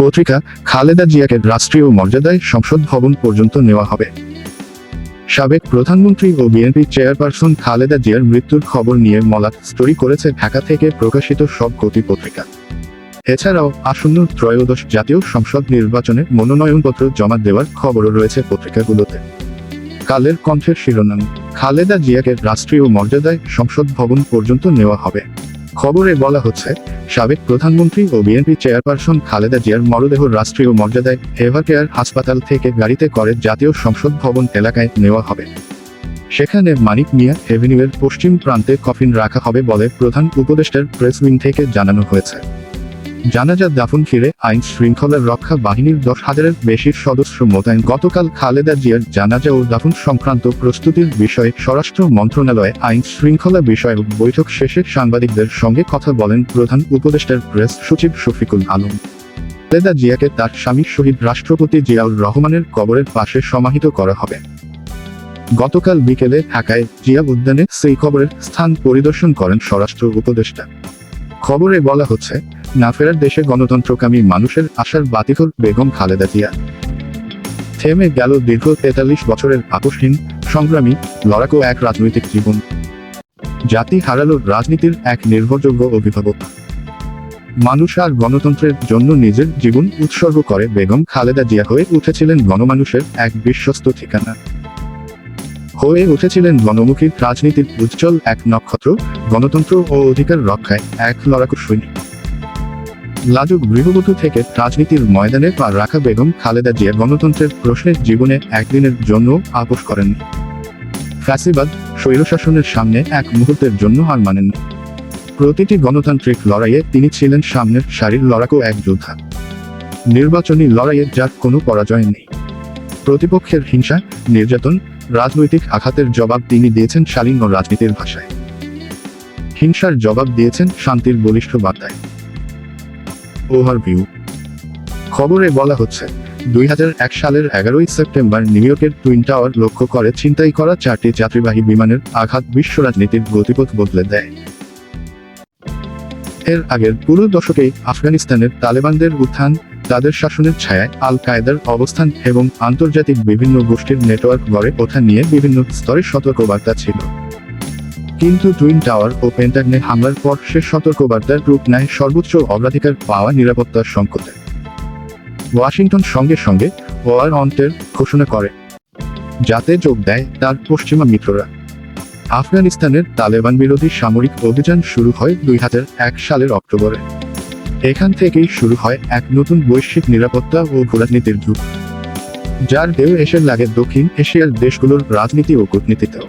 পত্রিকা, খালেদা জিয়াকে রাষ্ট্রীয় মর্যাদায় সংসদ ভবন পর্যন্ত নেওয়া হবে। সাবেক প্রধানমন্ত্রী ও বিএনপি চেয়ারপারসন খালেদা জিয়ার মৃত্যুর খবর নিয়ে মলাট স্টোরি করেছে ঢাকা থেকে প্রকাশিত সব গতি পত্রিকা। এছাড়াও আসন্ন ত্রয়োদশ জাতীয় সংসদ নির্বাচনে মনোনয়নপত্র জমা দেওয়ার খবরও রয়েছে পত্রিকাগুলোতে। কালের কণ্ঠের শিরোনাম, খালেদা জিয়াকে রাষ্ট্রীয় মর্যাদায় সংসদ ভবন পর্যন্ত নেওয়া হবে। খবরে বলা হচ্ছে, সাবেক প্রধানমন্ত্রী ও বিএনপি চেয়ারপারসন খালেদা জিয়ার মরদেহ রাষ্ট্রীয় মর্যাদায় এভারকেয়ার হাসপাতাল থেকে গাড়িতে করে জাতীয় সংসদ ভবন এলাকায় নেওয়া হবে। সেখানে মানিক মিয়া এভিনিউয়ের পশ্চিম প্রান্তে কফিন রাখা হবে বলে প্রধান উপদেষ্টার প্রেস উইং থেকে জানানো হয়েছে। জানাজা দাফন ঘিরে আইন শৃঙ্খলা রক্ষা বাহিনীর 10,000-এর বেশি সদস্য মোতায়েন। গতকাল খালেদা জিয়ার জানাজা ও দাফন সংক্রান্ত প্রস্তুতির বিষয়ে স্বরাষ্ট্র মন্ত্রণালয়ে আইন শৃঙ্খলা বিষয়ক বৈঠক শেষে সাংবাদিকদের সঙ্গে কথা বলেন প্রধান উপদেষ্টার প্রেস সচিব শফিকুল আলম। খালেদা জিয়াকে তার স্বামী শহীদ রাষ্ট্রপতি জিয়াউর রহমানের কবরের পাশে সমাহিত করা হবে। গতকাল বিকেলে ঢাকায় জিয়া উদ্যানে সেই কবরের স্থান পরিদর্শন করেন স্বরাষ্ট্র উপদেষ্টা। খবরে বলা হচ্ছে, না ফেরার দেশে গণতন্ত্রকামী মানুষের আশার বাতিঘর বেগম খালেদা জিয়া। থেমে গেল দীর্ঘ 43 বছরের আপোষহীন সংগ্রামী লড়াকু এক রাজনৈতিক জীবন। জাতি হারালো রাজনীতির এক নির্ভরযোগ্য অভিভাবক। মানুষ আর গণতন্ত্রের জন্য নিজের জীবন উৎসর্গ করে বেগম খালেদা জিয়া হয়ে উঠেছিলেন গণমানুষের এক বিশ্বস্ত ঠিকানা। হয়ে উঠেছিলেন গণমুখী রাজনীতির উজ্জ্বল এক নক্ষত্র, গণতন্ত্র ও অধিকার রক্ষায় এক লড়াকু সৈনিক। লাজুক গৃহবধূ থেকে রাজনীতির ময়দানে পা রাখা বেগম খালেদা জিয়া গণতন্ত্রের প্রশ্নের জীবনে একদিনের জন্য আপোষ করেননি। ফ্যাসিবাদ, স্বৈরশাসনের সামনে এক মুহূর্তের জন্য হার মানেননি। প্রতিটি গণতান্ত্রিক লড়াইয়ে তিনি ছিলেন সামনের সারির লড়াকু এক যোদ্ধা। নির্বাচনী লড়াইয়ে যার কোনো পরাজয় নেই। প্রতিপক্ষের হিংসা, নির্যাতন, রাজনৈতিক আঘাতের জবাব তিনি দিয়েছেন শালীন ও রাজনীতির ভাষায়। হিংসার জবাব দিয়েছেন শান্তির বলিষ্ঠ বার্তায়। ওভারভিউ। খবরে বলা হচ্ছে, 2001 সালের 11 সেপ্টেম্বর নিউ ইয়র্কের টুইন টাওয়ার লক্ষ্য করে ছিনতাই করা 4টি যাত্রীবাহী বিমানের আঘাত বিশ্ব রাজনীতির গতিপথ বদলে দেয়। এর আগের পুরো দশকেই আফগানিস্তানের তালেবানদের উত্থান, তাদের শাসনের ছায়ায় আল কায়েদার অবস্থান এবং আন্তর্জাতিক বিভিন্ন গোষ্ঠীর নেটওয়ার্ক গড়ে ওঠা নিয়ে বিভিন্ন স্তরে সতর্কবার্তা ছিল। কিন্তু টুইন টাওয়ার ও পেন্টাগনে হামলার পর সে সতর্কবার্তার রূপ নেয় সর্বোচ্চ অগ্রাধিকার পাওয়া নিরাপত্তার সংকটে। ওয়াশিংটন সঙ্গে সঙ্গে ওয়ার অন টেরর ঘোষণা করে, যাতে যোগ দেয় তার পশ্চিমা মিত্ররা। আফগানিস্তানের তালেবান বিরোধী সামরিক অভিযান শুরু হয় 2001 সালের অক্টোবরে। এখান থেকেই শুরু হয় এক নতুন বৈশ্বিক নিরাপত্তা ও ভূরাজনীতির যুগ, যার ঢেউ এসে লাগে দক্ষিণ এশিয়ার দেশগুলোর রাজনীতি ও কূটনীতিতেও।